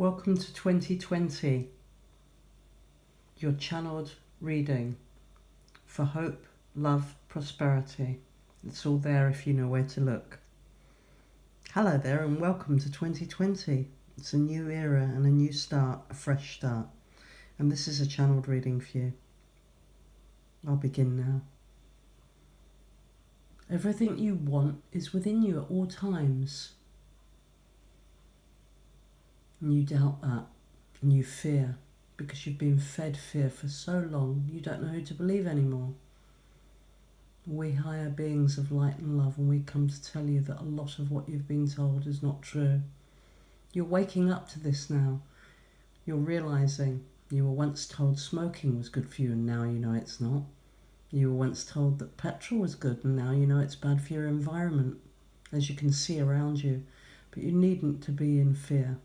Welcome to 2020, your channeled reading for hope, love, prosperity. It's all there if you know where to look. Hello there and welcome to 2020. It's a new era and a new start, a fresh start. And this is a channeled reading for you. I'll begin now. Everything you want is within you at all times. And you doubt that, and you fear, because you've been fed fear for so long, you don't know who to believe anymore. We higher beings of light and love, and we come to tell you that a lot of what you've been told is not true. You're waking up to this now. You're realising you were once told smoking was good for you, and now you know it's not. You were once told that petrol was good, and now you know it's bad for your environment, as you can see around you. But you needn't to be in fear.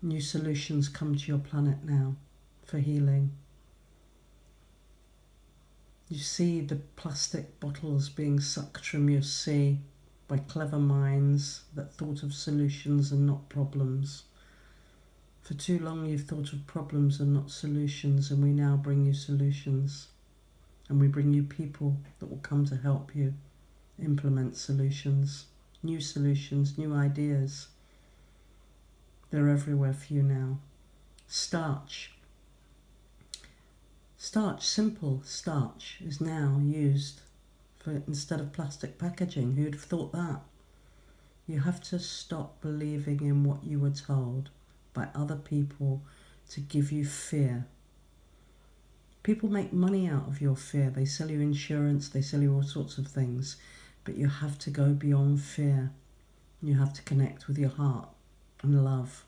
New solutions come to your planet now for healing. You see the plastic bottles being sucked from your sea by clever minds that thought of solutions and not problems. For too long you've thought of problems and not solutions, and we now bring you solutions. And we bring you people that will come to help you implement solutions, new ideas. They're everywhere for you now. Starch, simple starch, is now used for instead of plastic packaging. Who'd have thought that? You have to stop believing in what you were told by other people to give you fear. People make money out of your fear. They sell you insurance, they sell you all sorts of things. But you have to go beyond fear. You have to connect with your heart and love.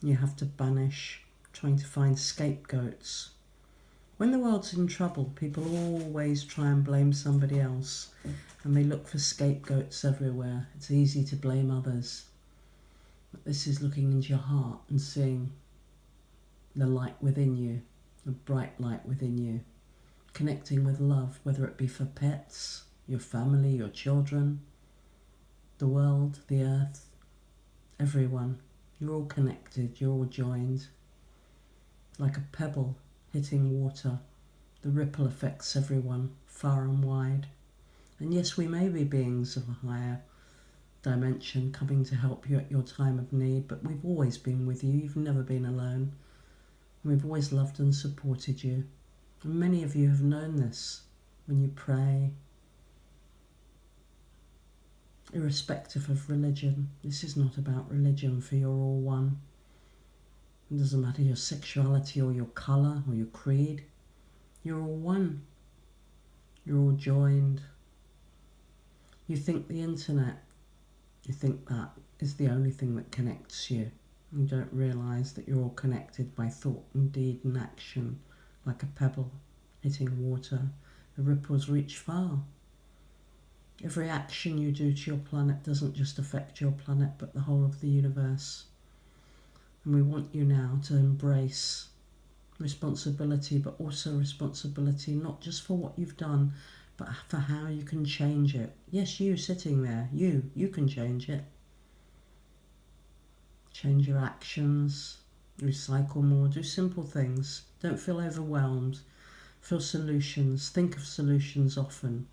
You have to banish trying to find scapegoats. When the world's in trouble, people always try and blame somebody else, and they look for scapegoats everywhere. It's easy to blame others. But this is looking into your heart and seeing the light within you, the bright light within you, connecting with love, whether it be for pets, your family, your children, the world, the earth, everyone. You're all connected, you're all joined. Like a pebble hitting water, the ripple affects everyone, far and wide. And yes, we may be beings of a higher dimension coming to help you at your time of need, but we've always been with you. You've never been alone. And we've always loved and supported you. And many of you have known this when you pray. Irrespective of religion, this is not about religion, for you're all one. It doesn't matter your sexuality or your colour or your creed. You're all one. You're all joined. You think the internet, you think that is the only thing that connects you. You don't realise that you're all connected by thought and deed and action, like a pebble hitting water. The ripples reach far. Every action you do to your planet doesn't just affect your planet, but the whole of the universe. And we want you now to embrace responsibility, but also responsibility not just for what you've done, but for how you can change it. Yes, you sitting there, you can change it. Change your actions, recycle more, do simple things. Don't feel overwhelmed. Feel solutions, think of solutions often,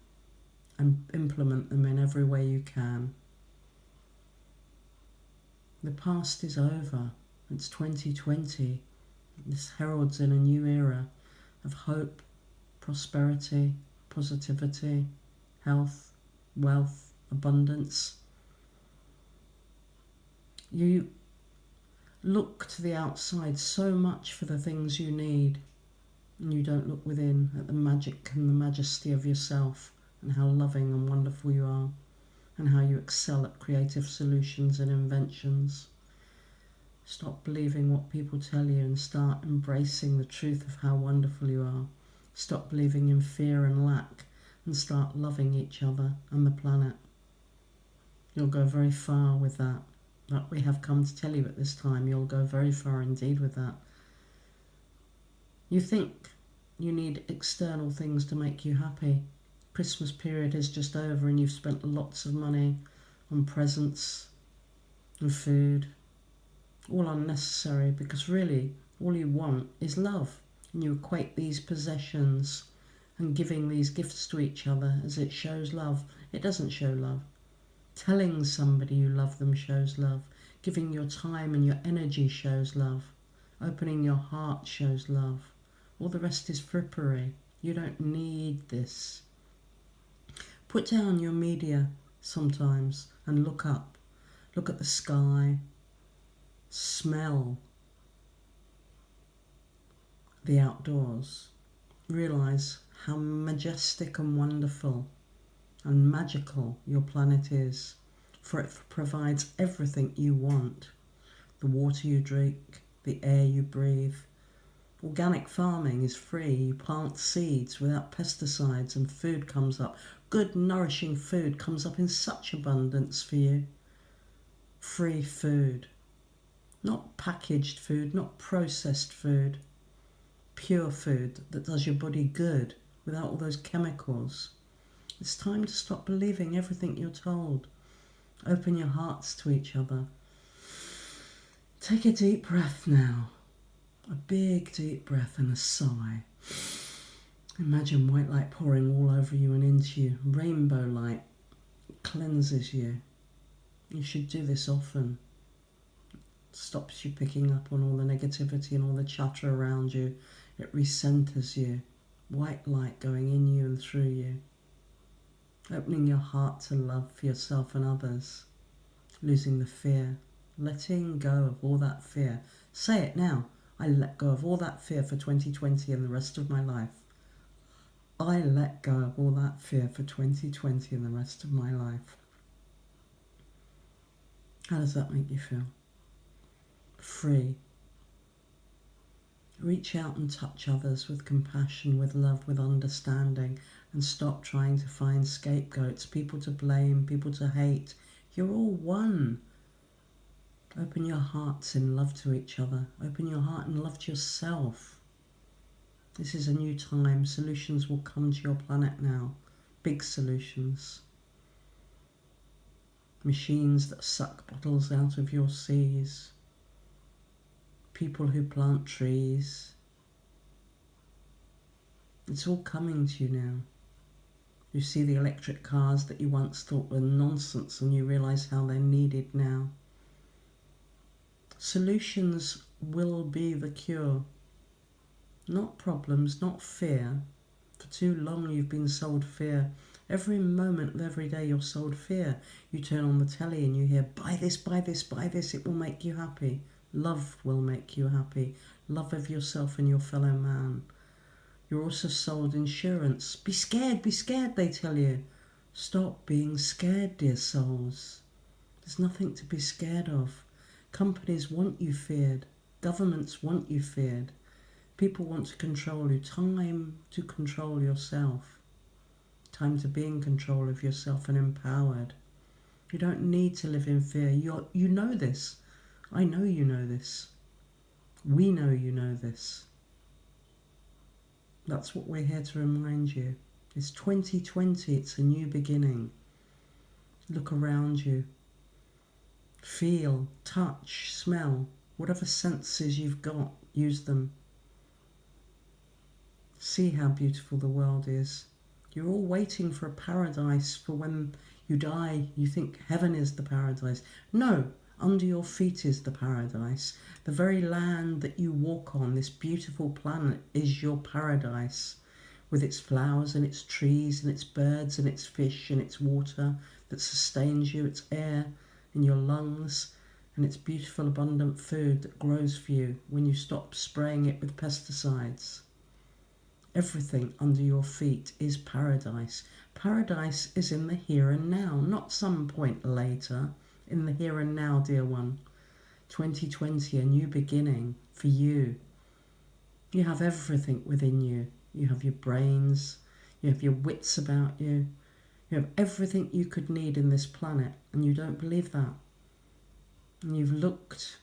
and implement them in every way you can. The past is over. It's 2020. This heralds in a new era of hope, prosperity, positivity, health, wealth, abundance. You look to the outside so much for the things you need, and you don't look within at the magic and the majesty of yourself, and how loving and wonderful you are, and how you excel at creative solutions and inventions. Stop believing what people tell you and start embracing the truth of how wonderful you are. Stop believing in fear and lack and start loving each other and the planet. You'll go very far with that. Like we have come to tell you at this time, you'll go very far indeed with that. You think you need external things to make you happy. Christmas period is just over and you've spent lots of money on presents and food all unnecessary, because really all you want is love. And you equate these possessions and giving these gifts to each other as it shows love. It doesn't show love. Telling somebody you love them shows love. Giving your time and your energy shows love. Opening your heart shows love. All the rest is frippery. You don't need this. Put down your media sometimes and look up. Look at the sky. Smell the outdoors. Realise how majestic and wonderful and magical your planet is, for it provides everything you want. The water you drink, the air you breathe. Organic farming is free. You plant seeds without pesticides and food comes up. Good, nourishing food comes up in such abundance for you. Free food. Not packaged food, not processed food. Pure food that does your body good without all those chemicals. It's time to stop believing everything you're told. Open your hearts to each other. Take a deep breath now. A big deep breath and a sigh. Imagine white light pouring all over you and into you. Rainbow light cleanses you. You should do this often. Stops you picking up on all the negativity and all the chatter around you. It recenters you. White light going in you and through you. Opening your heart to love for yourself and others. Losing the fear. Letting go of all that fear. Say it now. I let go of all that fear for 2020 and the rest of my life. I let go of all that fear for 2020 and the rest of my life. How does that make you feel? Free. Reach out and touch others with compassion, with love, with understanding, and stop trying to find scapegoats, people to blame, people to hate. You're all one. Open your hearts in love to each other. Open your heart in love to yourself. This is a new time. Solutions will come to your planet now. Big solutions. Machines that suck bottles out of your seas. People who plant trees. It's all coming to you now. You see the electric cars that you once thought were nonsense and you realise how they're needed now. Solutions will be the cure. Not problems, not fear. For too long you've been sold fear. Every moment of every day you're sold fear. You turn on the telly and you hear, buy this, buy this, buy this, it will make you happy. Love will make you happy. Love of yourself and your fellow man. You're also sold insurance. Be scared, they tell you. Stop being scared, dear souls. There's nothing to be scared of. Companies want you feared. Governments want you feared. People want to control you. Time to control yourself. Time to be in control of yourself and empowered. You don't need to live in fear. You know this. I know you know this. We know you know this. That's what we're here to remind you. It's 2020. It's a new beginning. Look around you. Feel, touch, smell, whatever senses you've got, use them. See how beautiful the world is. You're all waiting for a paradise, for when you die, you think heaven is the paradise. No, under your feet is the paradise. The very land that you walk on, this beautiful planet, is your paradise, with its flowers and its trees and its birds and its fish and its water that sustains you, its air in your lungs, and its beautiful abundant food that grows for you when you stop spraying it with pesticides. Everything under your feet is paradise. Paradise is in the here and now, not some point later. In the here and now, dear one. 2020, a new beginning for you. You have everything within you. You have your brains, you have your wits about you. You have everything you could need in this planet, and you don't believe that. And you've looked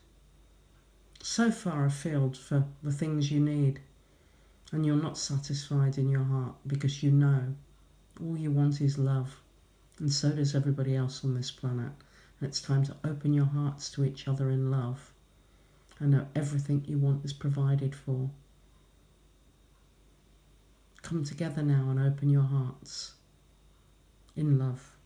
so far afield for the things you need, and you're not satisfied in your heart because you know all you want is love, and so does everybody else on this planet. And it's time to open your hearts to each other in love. I know everything you want is provided for. Come together now and open your hearts in love.